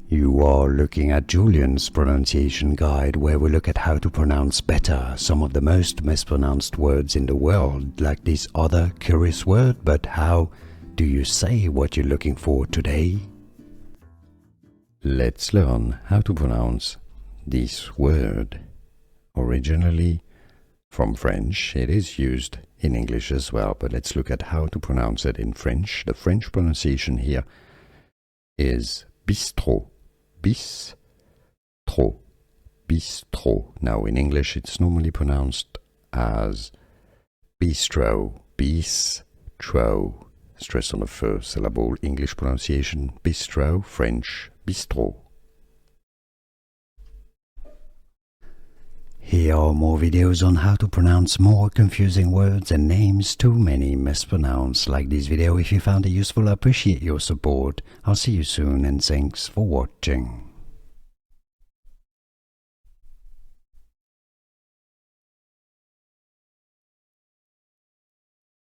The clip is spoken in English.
You are looking at Julian's pronunciation guide, where we look at how to pronounce better some of the most mispronounced words in the world, like this other curious word. But how do you say what you're looking for today? Let's learn how to pronounce this word. Originally from French, it is used in English as well, but let's look at how to pronounce it in French. The French pronunciation here is bistro. Bistro. Bistro. Now in English it's normally pronounced as bistro. Bistro. Stress on the first syllable. English pronunciation bistro. French bistro. Here are more videos on how to pronounce more confusing words and names too many mispronounced. Like this video if you found it useful. I appreciate your support. I'll see you soon and thanks for watching.